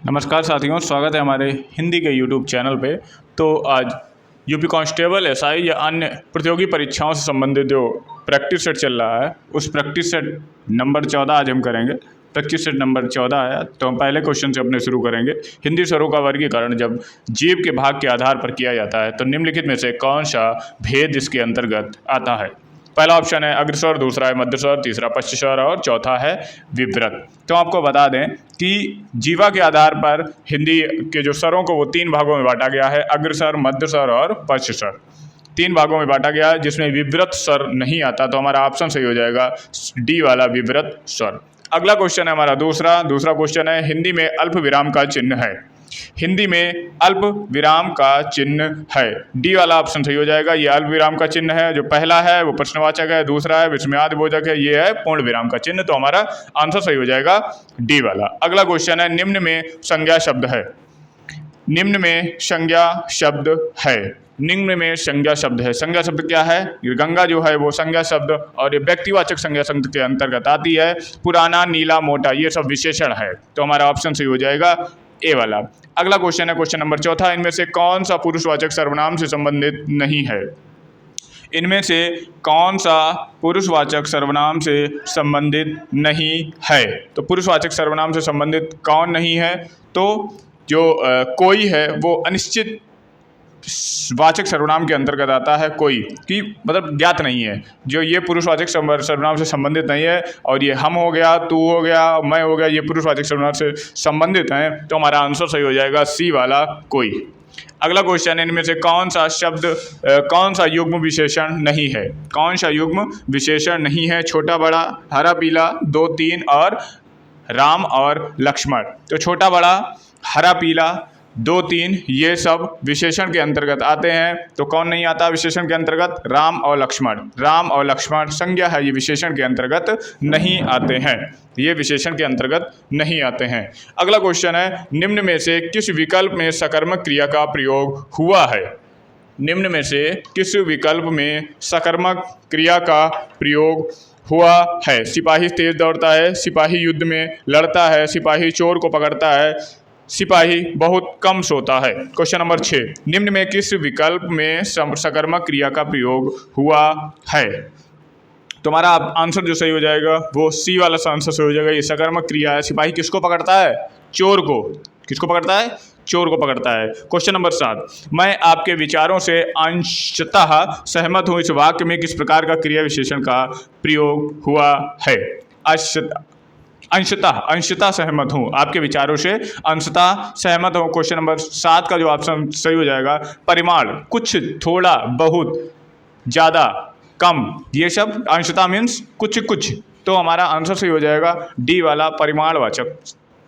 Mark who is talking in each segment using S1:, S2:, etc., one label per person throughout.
S1: नमस्कार साथियों, स्वागत है हमारे हिंदी के यूट्यूब चैनल पे। तो आज यूपी कांस्टेबल एसआई या अन्य प्रतियोगी परीक्षाओं से संबंधित जो प्रैक्टिस सेट चल रहा है उस प्रैक्टिस सेट नंबर 14 आज हम करेंगे। प्रैक्टिस सेट नंबर 14 है, तो हम पहले क्वेश्चन से अपने शुरू करेंगे। हिंदी स्वरों का वर्गीकरण जब जीव के भाग के आधार पर किया जाता है तो निम्नलिखित में से कौन सा भेद इसके अंतर्गत आता है। पहला ऑप्शन है अग्रस्वर, दूसरा है मध्यस्वर, तीसरा पश्चस्वर और चौथा है विवृत। तो आपको बता दें कि जीवा के आधार पर हिंदी के जो स्वरों को वो 3 भागों में बांटा गया है, अग्रस्वर, मध्यस्वर और पश्चस्वर। 3 भागों में बांटा गया है जिसमें विवृत स्वर नहीं आता, तो हमारा ऑप्शन सही हो जाएगा डी वाला विवृत स्वर। अगला क्वेश्चन है हमारा दूसरा क्वेश्चन है हिंदी में अल्प विराम का चिन्ह है। हिंदी में अल्प विराम का चिन्ह है, डी वाला ऑप्शन सही हो जाएगा। ये अल्प विराम का चिन्ह है। जो पहला है वो प्रश्नवाचक है, दूसरा है विस्मयादि बोधक है, ये है पूर्ण विराम का चिन्ह। तो हमारा आंसर सही हो जाएगा डी वाला। अगला क्वेश्चन है निम्न में संज्ञा शब्द है। निम्न में संज्ञा शब्द है। निम्न में संज्ञा शब्द है। संज्ञा शब्द क्या है? ये गंगा जो है वो संज्ञा शब्द और ये व्यक्तिवाचक संज्ञा शब्द के अंतर्गत आती है। पुराना, नीला, मोटा, ये सब विशेषण है। तो हमारा ऑप्शन सही हो जाएगा ए वाला। अगला क्वेश्चन है क्वेश्चन नंबर चौथा, इनमें से कौन सा पुरुषवाचक सर्वनाम से संबंधित नहीं है। इनमें से कौन सा पुरुषवाचक सर्वनाम से संबंधित नहीं है। तो पुरुषवाचक सर्वनाम से संबंधित कौन नहीं है? तो जो कोई है वो अनिश्चित वाचक सर्वनाम के अंतर्गत आता है। कोई की मतलब ज्ञात नहीं है, जो ये पुरुषवाचक सर्वनाम से संबंधित नहीं है। और ये हम हो गया, तू हो गया, मैं हो गया, ये पुरुषवाचक सर्वनाम से संबंधित हैं। तो हमारा आंसर सही हो जाएगा सी वाला कोई। अगला क्वेश्चन है इनमें से कौन सा युग्म विशेषण नहीं है। कौन सा युग्म विशेषण नहीं है? छोटा बड़ा, हरा पीला, 2 3 और राम और लक्ष्मण। तो छोटा बड़ा, हरा पीला, 2 3 ये सब विशेषण के अंतर्गत आते हैं। तो कौन नहीं आता विशेषण के अंतर्गत? राम और लक्ष्मण। राम और लक्ष्मण संज्ञा है, ये विशेषण के अंतर्गत नहीं आते हैं। ये विशेषण के अंतर्गत नहीं आते हैं। अगला क्वेश्चन है निम्न में से किस विकल्प में सकर्मक क्रिया का प्रयोग हुआ है। निम्न में से किस विकल्प में सकर्मक क्रिया का प्रयोग हुआ है। सिपाही तेज दौड़ता है, सिपाही युद्ध में लड़ता है, सिपाही चोर को पकड़ता है, सिपाही बहुत कम सोता है। क्वेश्चन नंबर 6, निम्न में किस विकल्प में सकर्मक क्रिया का प्रयोग हुआ है। तो हमारा आंसर जो सही हो जाएगा वो सी वाला आंसर सही हो जाएगा। ये सकर्मक क्रिया है। सिपाही किसको पकड़ता है? चोर को। किसको पकड़ता है? चोर को पकड़ता है। क्वेश्चन नंबर 7, मैं आपके विचारों से अंशतः सहमत हूँ। इस वाक्य में किस प्रकार का क्रिया विशेषण का प्रयोग हुआ है। अंशतः सहमत हूँ। आपके विचारों से अंशतः सहमत हूँ। क्वेश्चन नंबर 7 का जो ऑप्शन सही हो जाएगा परिमाण, कुछ, थोड़ा, बहुत, ज़्यादा, कम, ये सब अंशतः मीन्स कुछ। तो हमारा आंसर सही हो जाएगा डी वाला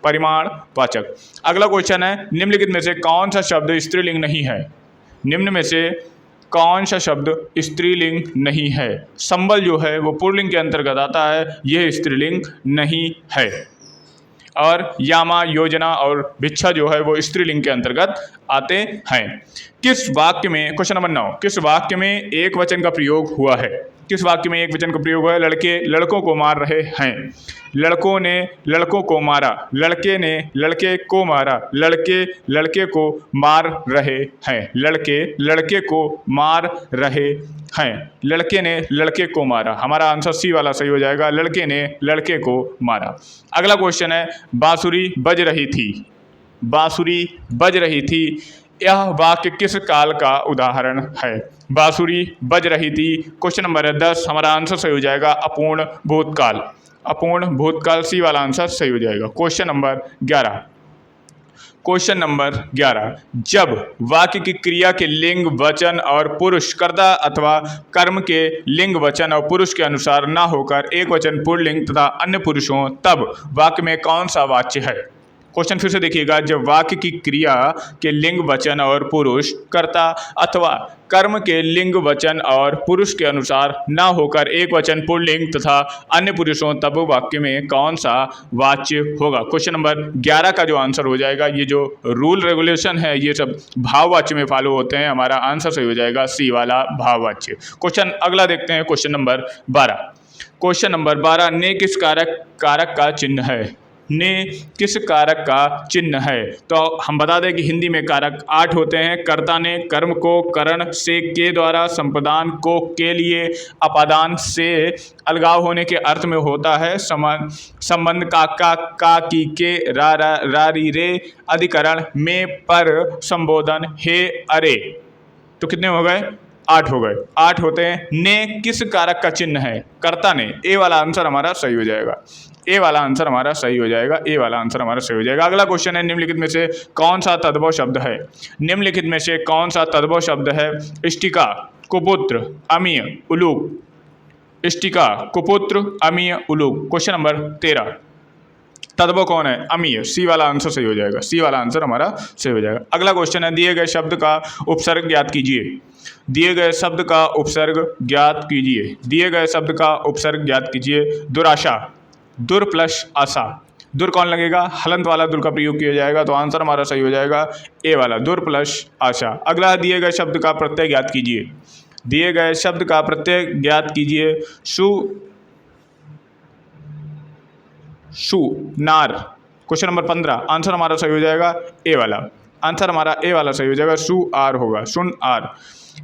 S1: परिमाणवाचक। अगला क्वेश्चन है निम्नलिखित में से कौन सा शब्द स्त्रीलिंग नहीं है। निम्न में से कौन सा शब्द स्त्रीलिंग नहीं है। संबल जो है वो पुल्लिंग के अंतर्गत आता है, यह स्त्रीलिंग नहीं है। और यामा, योजना और भिक्षा जो है वो स्त्रीलिंग के अंतर्गत आते हैं। किस वाक्य में, क्वेश्चन नंबर 9, किस वाक्य में एक वचन का प्रयोग हुआ है। किस वाक्य में एक वचन का प्रयोग हुआ है? लड़के लड़कों को मार रहे हैं। लड़कों ने लड़कों को मारा, लड़के ने लड़के को मारा, लड़के लड़के को मार रहे हैं, लड़के लड़के को मार रहे हैं, लड़के ने लड़के को मारा। हमारा आंसर सी वाला सही हो जाएगा, लड़के ने लड़के को मारा। अगला क्वेश्चन है बांसुरी बज रही थी। बांसुरी बज रही थी, यह वाक्य किस काल का उदाहरण है। बांसुरी बज रही थी। क्वेश्चन नंबर 10, हमारा आंसर सही हो जाएगा अपूर्ण भूतकाल। अपूर्ण भूतकाल, सी वाला आंसर सही हो जाएगा। क्वेश्चन नंबर 11, जब वाक्य की क्रिया के लिंग, वचन और पुरुष, कर्ता अथवा कर्म के लिंग, वचन और पुरुष के अनुसार ना होकर एक वचन पुल्लिंग तथा अन्य पुरुष हों, तब वाक्य में कौन सा वाच्य है। क्वेश्चन फिर से देखिएगा, जब वाक्य की क्रिया के लिंग, वचन और पुरुष, कर्ता अथवा कर्म के लिंग, वचन और पुरुष के अनुसार ना होकर एक वचन पुल्लिंग तथा अन्य पुरुषों, तब वाक्य में कौन सा वाच्य होगा। क्वेश्चन नंबर 11 का जो आंसर हो जाएगा, ये जो रूल रेगुलेशन है ये सब भाववाच्य में फॉलो होते हैं। हमारा आंसर सही हो जाएगा सी वाला भाववाच्य। क्वेश्चन अगला देखते हैं, क्वेश्चन नंबर 12। क्वेश्चन नंबर 12, ने किस कारक का चिन्ह है। ने किस कारक का चिन्ह है? तो हम बता दें कि हिंदी में कारक 8 होते हैं। कर्ता ने, कर्म को, करण से, के द्वारा, संप्रदान को, के लिए, अपादान से, अलगाव होने के अर्थ में होता है, संबंध का की के, रा री रे, अधिकरण में, पर, संबोधन, हे, अरे। तो कितने हो गए? 8 हो गए। 8 होते हैं। ने किस कारक का चिन्ह है? कर्ता ने। ए वाला आंसर हमारा सही हो जाएगा। ए वाला आंसर हमारा सही हो जाएगा। ए वाला आंसर हमारा सही हो जाएगा। अगला क्वेश्चन है, निम्नलिखित में से कौन सा तद्भव शब्द है? निम्नलिखित में से कौन सा तद्भव शब्द है? इष्टिका, कुपुत्र, अमीय, उलूक। इष्टिका, कुपुत्र, अमीय, उलूक। क्वेश्चन नंबर 13, तद्भव कौन है? अमीय। सी वाला आंसर सही हो जाएगा। सी वाला आंसर हमारा सही हो जाएगा। अगला क्वेश्चन है, दिए गए शब्द का उपसर्ग ज्ञात कीजिए। दिए गए शब्द का उपसर्ग ज्ञात कीजिए। दिए गए शब्द का उपसर्ग ज्ञात कीजिए। दुराशा, दुर प्लस आशा। दुर कौन लगेगा? हलंत वाला दुर का प्रयोग किया जाएगा, तो आंसर हमारा सही हो जाएगा ए वाला, दुर प्लस आशा। अगला, दिए गए शब्द का प्रत्यय ज्ञात कीजिए। दिए गए शब्द का प्रत्यय ज्ञात कीजिए। सु, नार। क्वेश्चन नंबर 15, आंसर हमारा सही हो जाएगा ए वाला। आंसर हमारा ए वाला सही हो जाएगा, सु आर होगा, सुन आर।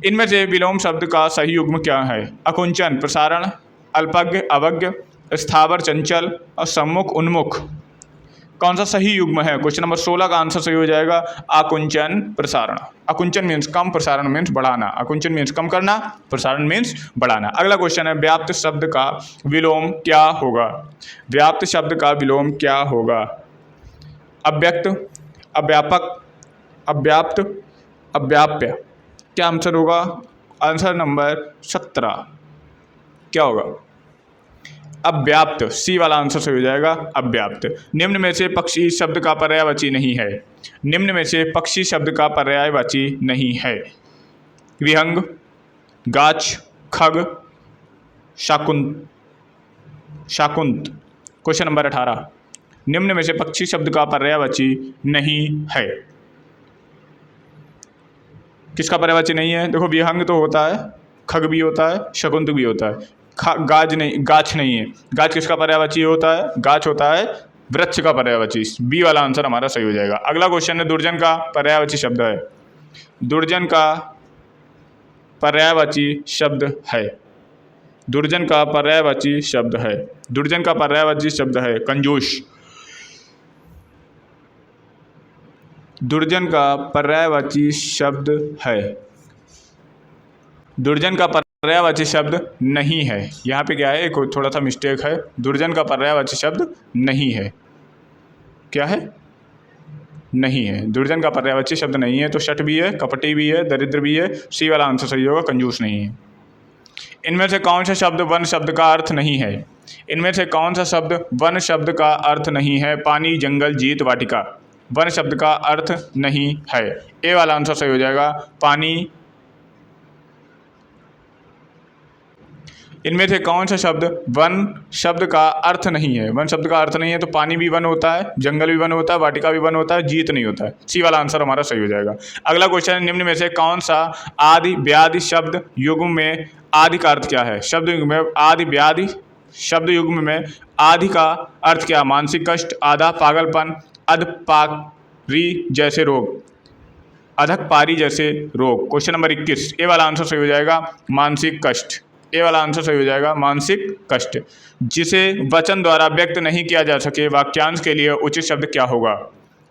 S1: इनमें से विलोम शब्द का सही युग्म क्या है? अकुंचन, प्रसारण, अल्पज्ञ, अवज्ञ, स्थावर, चंचल और सम्मुख, उन्मुख। कौन सा सही युग्म है? क्वेश्चन नंबर 16 का आंसर सही हो जाएगा आकुंचन, प्रसारण। अकुंचन मीन्स कम, प्रसारण मीन्स बढ़ाना। अकुंचन मीन्स कम करना, प्रसारण मीन्स बढ़ाना। अगला क्वेश्चन है, व्याप्त शब्द का विलोम क्या होगा? व्याप्त शब्द का विलोम क्या होगा? अव्यक्त, अव्यापक, अव्याप्त, अव्याप्य। क्या आंसर होगा? आंसर नंबर 17 क्या होगा? अव्याप्त। सी वाला आंसर सही हो जाएगा, अव्याप्त। निम्न में से पक्षी शब्द का पर्यायवाची नहीं है। निम्न में से पक्षी शब्द का पर्यायवाची नहीं है। विहंग, गाछ, खग, शाकुंत, शाकुंत। क्वेश्चन नंबर 18, निम्न में से पक्षी शब्द का पर्यायवाची नहीं है। किसका पर्यायवाची नहीं है? देखो, विहंग तो होता है, खग भी होता है, शकुंत भी होता है, गाज नहीं, गाछ नहीं है। गाछ किसका पर्यायवाची होता है? गाछ होता है वृक्ष का पर्यायवाची। बी वाला आंसर हमारा सही हो जाएगा। अगला क्वेश्चन है, दुर्जन का पर्यायवाची शब्द है। दुर्जन का पर्यायवाची शब्द है। दुर्जन का पर्यायवाची शब्द है। दुर्जन का पर्यायवाची शब्द है कंजूस। दुर्जन का पर्यायवाची शब्द है। दुर्जन का पर्यायवाची शब्द नहीं है। यहाँ पे क्या है, एक थोड़ा सा मिस्टेक है। दुर्जन का पर्यायवाची शब्द नहीं है। क्या है? नहीं है। दुर्जन का पर्यायवाची शब्द नहीं है। तो शठ भी है, कपटी भी है, दरिद्र भी है। सी वाला आंसर सही होगा, कंजूस नहीं है। इनमें से कौन सा शब्द वन शब्द का अर्थ नहीं है? इनमें से कौन सा शब्द वन शब्द का अर्थ नहीं है? पानी, जंगल, जीत, वाटिका। वन शब्द का अर्थ नहीं है। ए वाला आंसर सही हो जाएगा, पानी। इनमें से कौन सा शब्द वन शब्द का अर्थ नहीं है? वन शब्द का अर्थ नहीं है, तो पानी भी वन होता है, जंगल भी वन होता है, वाटिका भी वन होता है, जीत नहीं होता है। सी वाला आंसर हमारा सही हो जाएगा। अगला क्वेश्चन है, निम्न में से कौन सा आदि व्याधि शब्द युग्म में आदि का अर्थ क्या है? शब्द युग्म में आदि व्याधि शब्द युग्म में आदि का अर्थ क्या? मानसिक कष्ट, आधा, पागलपन, अधपारी जैसे रोग, अधक पारी जैसे रोग। क्वेश्चन नंबर 21, ए वाला आंसर सही हो जाएगा मानसिक कष्ट। ए वाला आंसर सही हो जाएगा मानसिक कष्ट। जिसे वचन द्वारा व्यक्त नहीं किया जा सके, वाक्यांश के लिए उचित शब्द क्या होगा?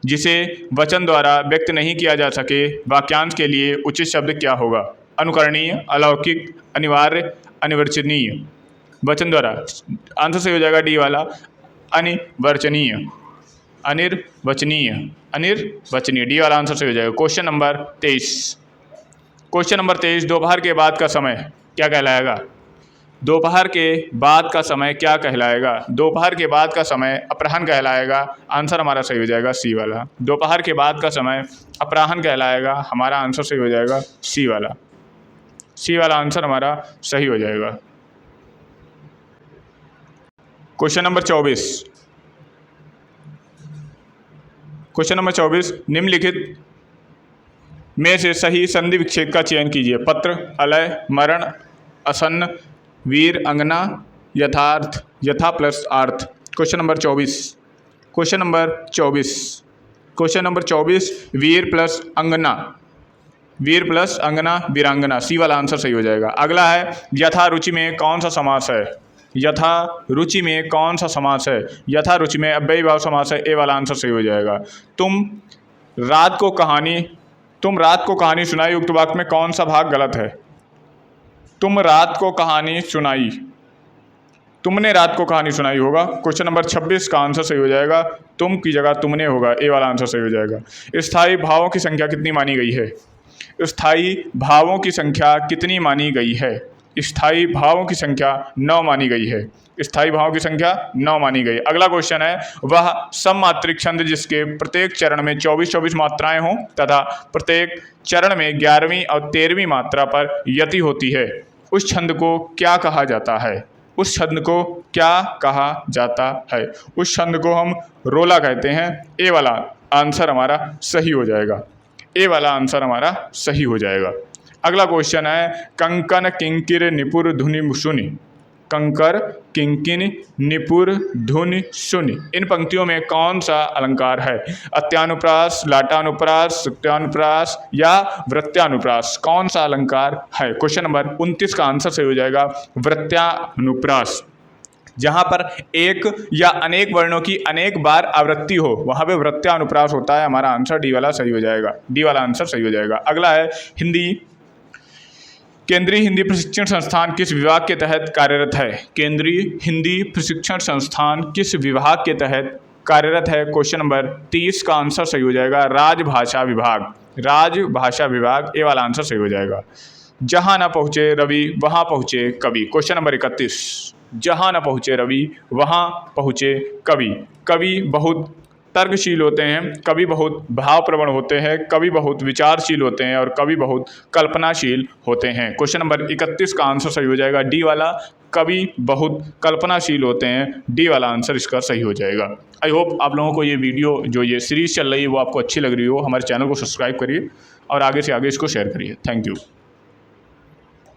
S1: जिसे वचन द्वारा व्यक्त नहीं किया जा सके, वाक्यांश के लिए उचित शब्द क्या होगा? अनुकरणीय, अलौकिक, अनिवार्य, अनिर्वचनीय। वचन द्वारा आंसर सही हो जाएगा डी वाला, अनिर्वचनीय, अनिर्वचनीय, अनिर्वचनीय। डी वाला आंसर सही हो जाएगा। क्वेश्चन नंबर 23, क्वेश्चन नंबर 23, दोपहर के बाद का समय क्या कहलाएगा? दोपहर के बाद का समय क्या कहलाएगा? दोपहर के बाद का समय अपराह्न कहलाएगा। आंसर हमारा सही हो जाएगा सी वाला। दोपहर के बाद का समय अपराह्न कहलाएगा। हमारा आंसर सही हो जाएगा सी वाला। सी वाला आंसर हमारा सही हो जाएगा। क्वेश्चन नंबर 24, क्वेश्चन नंबर 24, निम्नलिखित में से सही संधि विच्छेद का चयन कीजिए। पत्र, अलय, मरण, असन्न, वीर, अंगना, यथार्थ, यथा प्लस अर्थ। क्वेश्चन नंबर 24, क्वेश्चन नंबर 24 वीर प्लस अंगना, वीर प्लस अंगना वीरांगना, सी वाला आंसर सही हो जाएगा। अगला है यथा रुचि में कौन सा समास है, यथा रुचि में कौन सा समास है, यथा रुचि में अव्ययी भाव समास है, ए वाला आंसर सही हो जाएगा। तुम रात को कहानी सुनाई, उक्त वाक्य में कौन सा भाग गलत है, तुम रात को कहानी सुनाई, तुमने रात को कहानी सुनाई होगा। क्वेश्चन नंबर 26 का आंसर सही हो जाएगा, तुम की जगह तुमने होगा, ए वाला आंसर सही हो जाएगा। स्थायी भावों की संख्या कितनी मानी गई है, स्थायी भावों की संख्या कितनी मानी गई है, स्थायी भावों की संख्या 9 मानी गई है, स्थायी भावों की संख्या 9 मानी गई। अगला क्वेश्चन है वह सममात्रिक छंद जिसके प्रत्येक चरण में 24 मात्राएं हों तथा प्रत्येक चरण में 11वीं और 13वीं मात्रा पर यति होती है, उस छंद को क्या कहा जाता है, उस छंद को क्या कहा जाता है, उस छंद को हम रोला कहते हैं, ए वाला आंसर हमारा सही हो जाएगा, ए वाला आंसर हमारा सही हो जाएगा। अगला क्वेश्चन है कंकन किंकिर निपुर धुनि सुनि, कंकर किंकिन निपुर धुनि सुनि, इन पंक्तियों में कौन सा अलंकार है, अत्यानुप्रास, लाटानुप्रास, सुक्त्यानुप्रास या वृत्त्यानुप्रास, कौन सा अलंकार है। क्वेश्चन नंबर 29 का आंसर सही हो जाएगा वृत्त्यानुप्रास। जहाँ पर एक या अनेक वर्णों की अनेक बार आवृत्ति हो वहाँ पे वृत्त्यानुप्रास होता है, हमारा आंसर डी वाला सही हो जाएगा, डी वाला आंसर सही हो जाएगा। अगला है केंद्रीय हिंदी प्रशिक्षण संस्थान किस विभाग के तहत कार्यरत है, केंद्रीय हिंदी प्रशिक्षण संस्थान किस विभाग के तहत कार्यरत है। क्वेश्चन नंबर 30 का आंसर सही हो जाएगा राजभाषा विभाग, राजभाषा विभाग, ए वाला आंसर सही हो जाएगा। जहाँ न पहुँचे रवि वहाँ पहुँचे कवि, क्वेश्चन नंबर 31, जहाँ न पहुँचे रवि वहाँ पहुँचे कवि, कवि बहुत तर्कशील होते हैं, कवि बहुत भावप्रवण होते हैं, कवि बहुत विचारशील होते हैं और कवि बहुत कल्पनाशील होते हैं। क्वेश्चन नंबर 31 का आंसर सही हो जाएगा डी वाला, कवि बहुत कल्पनाशील होते हैं, डी वाला आंसर इसका सही हो जाएगा। आई होप आप लोगों को ये वीडियो जो ये सीरीज़ चल रही है वो आपको अच्छी लग रही हो। हमारे चैनल को सब्सक्राइब करिए और आगे से आगे इसको शेयर करिए। Thank you.